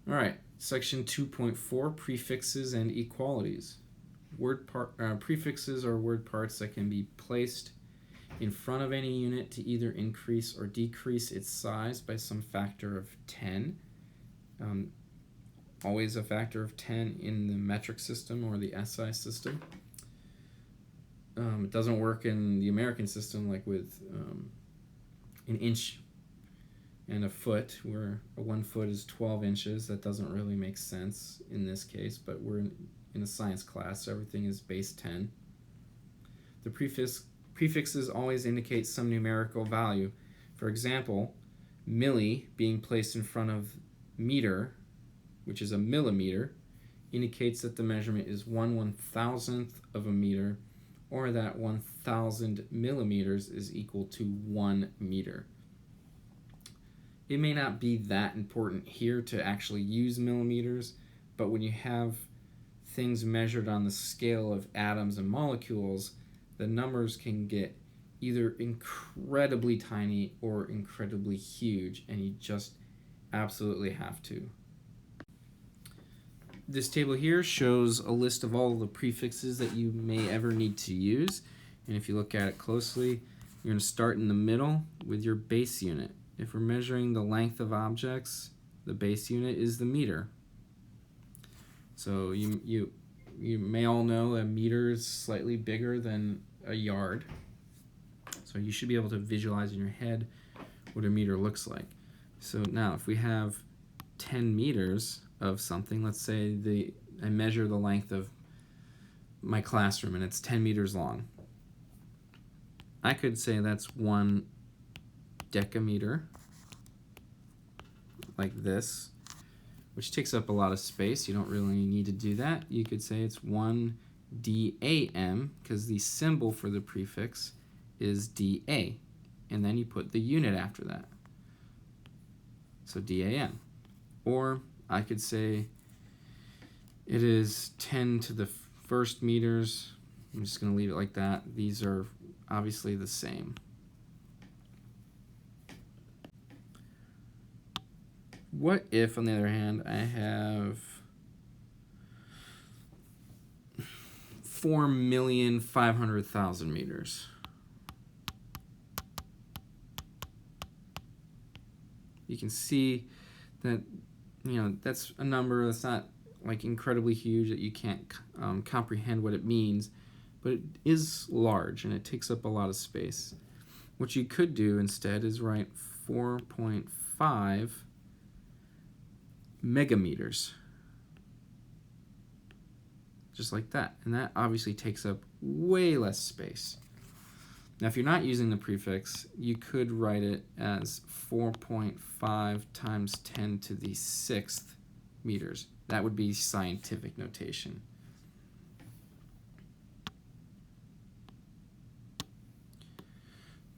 All right, section 2.4, prefixes and equalities. Prefixes are word parts that can be placed in front of any unit to either increase or decrease its size by some factor of 10. Always a factor of 10 in the metric system or the SI system. It doesn't work in the American system like with an inch and a foot, where 1 foot is 12 inches. That doesn't really make sense in this case, but we're in a science class, so everything is base 10. The prefixes always indicate some numerical value. For example, milli being placed in front of meter, which is a millimeter, indicates that the measurement is 1/1000th of a meter, or that 1000 millimeters is equal to 1 meter. It may not be that important here to actually use millimeters, but when you have things measured on the scale of atoms and molecules, the numbers can get either incredibly tiny or incredibly huge, and you just absolutely have to. This table here shows a list of all the prefixes that you may ever need to use, and if you look at it closely, you're going to start in the middle with your base unit. If we're measuring the length of objects, the base unit is the meter. So you may all know a meter is slightly bigger than a yard. So you should be able to visualize in your head what a meter looks like. So now if we have 10 meters of something, let's say I measure the length of my classroom and it's 10 meters long. I could say that's 1 decameter, like this, which takes up a lot of space. You don't really need to do that. You could say it's 1 DAM, because the symbol for the prefix is DA, and then you put the unit after that. So DAM. Or I could say it is 10 to the first meters. I'm just going to leave it like that. These are obviously the same. What if, on the other hand, I have 4,500,000 meters? You can see that, that's a number that's not like incredibly huge that you can't comprehend what it means, but it is large and it takes up a lot of space. What you could do instead is write 4.5 megameters, just like that, and that obviously takes up way less space. Now if you're not using the prefix, you could write it as 4.5 times 10 to the 6th meters. That would be scientific notation.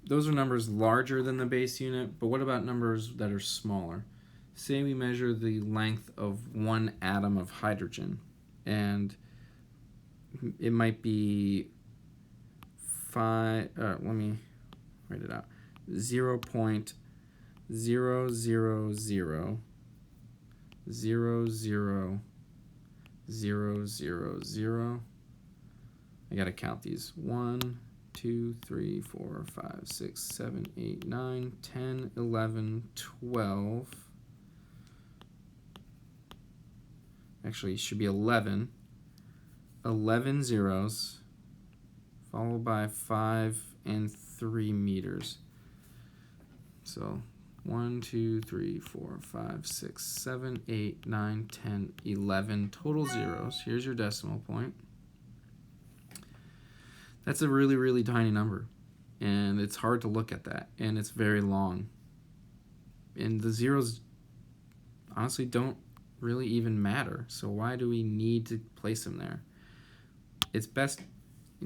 Those are numbers larger than the base unit, but what about numbers that are smaller? Say we measure the length of 1 atom of hydrogen, and it might be 5, let me write it out, 0.000000000. I gotta count these. 1, 2, 3, 4, 5, 6, 7, 8, 9, 10, 11, 12. Actually, it should be 11. 11 zeros, followed by 5 and 3 meters. So 1, 2, 3, 4, 5, 6, 7, 8, 9, 10, 11 total zeros. Here's your decimal point. That's a really, really tiny number, and it's hard to look at that, and it's very long. And the zeros honestly don't really even matter, so why do we need to place them there? It's best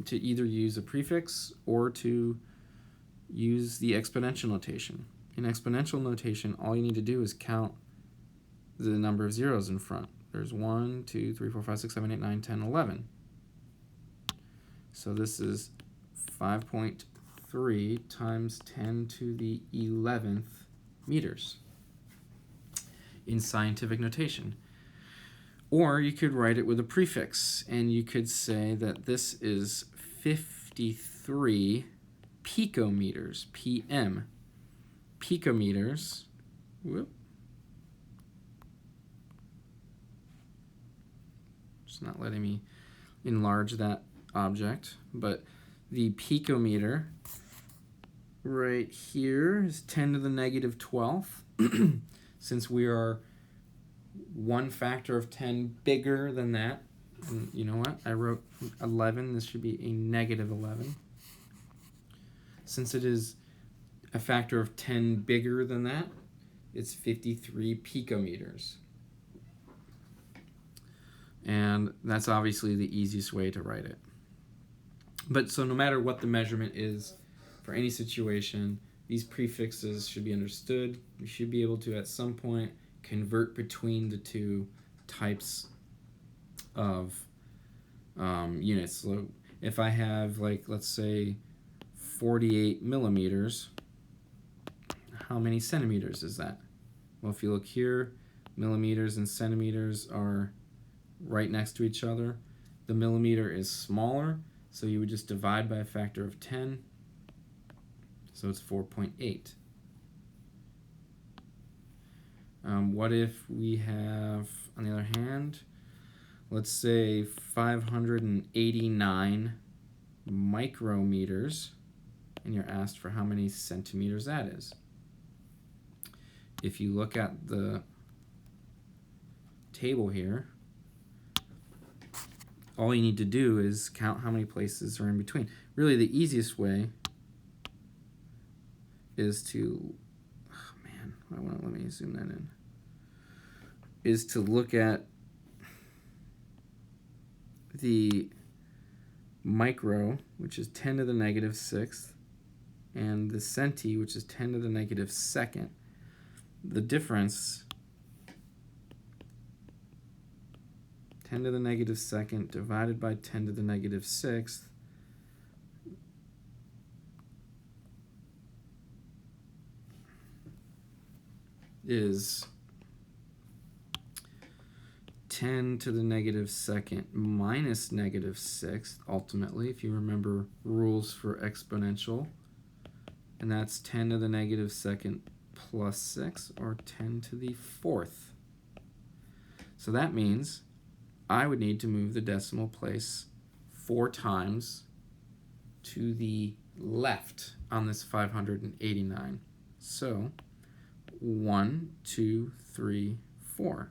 to either use a prefix or to use the exponential notation. In exponential notation, all you need to do is count the number of zeros in front. There's 1, 2, 3, 4, 5, 6, 7, 8, 9, 10, 11. So this is 5.3 times 10 to the 11th meters. in scientific notation. Or you could write it with a prefix, and you could say that this is 53 picometers, PM. Picometers, whoop. It's not letting me enlarge that object, but the picometer right here is 10 to the negative 12th. Since we are one factor of 10 bigger than that, and you know what? I wrote 11. This should be a negative 11. Since it is a factor of 10 bigger than that, it's 53 picometers. And that's obviously the easiest way to write it. But so no matter what the measurement is for any situation, these prefixes should be understood. We should be able to, at some point, convert between the two types of units. So if I have, like, let's say 48 millimeters, how many centimeters is that? Well, if you look here, millimeters and centimeters are right next to each other. The millimeter is smaller, so you would just divide by a factor of 10. So it's 4.8. What if we have, on the other hand, let's say 589 micrometers, and you're asked for how many centimeters that is. If you look at the table here, all you need to do is count how many places are in between. Really, the easiest way is to, oh man, let me zoom that in, is to look at the micro, which is 10 to the negative 6th, and the centi, which is 10 to the negative 2nd. The difference, 10 to the negative 2nd divided by 10 to the negative 6th, is 10 to the negative 2nd minus negative 6th, ultimately, if you remember rules for exponential. And that's 10 to the negative 2nd plus 6, or 10 to the 4th. So that means I would need to move the decimal place 4 times to the left on this 589. So 1, 2, 3, 4,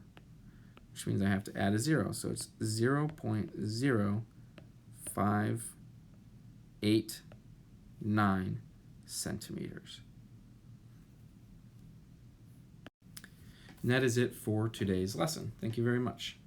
which means I have to add a 0. So it's 0.0589 centimeters. And that is it for today's lesson. Thank you very much.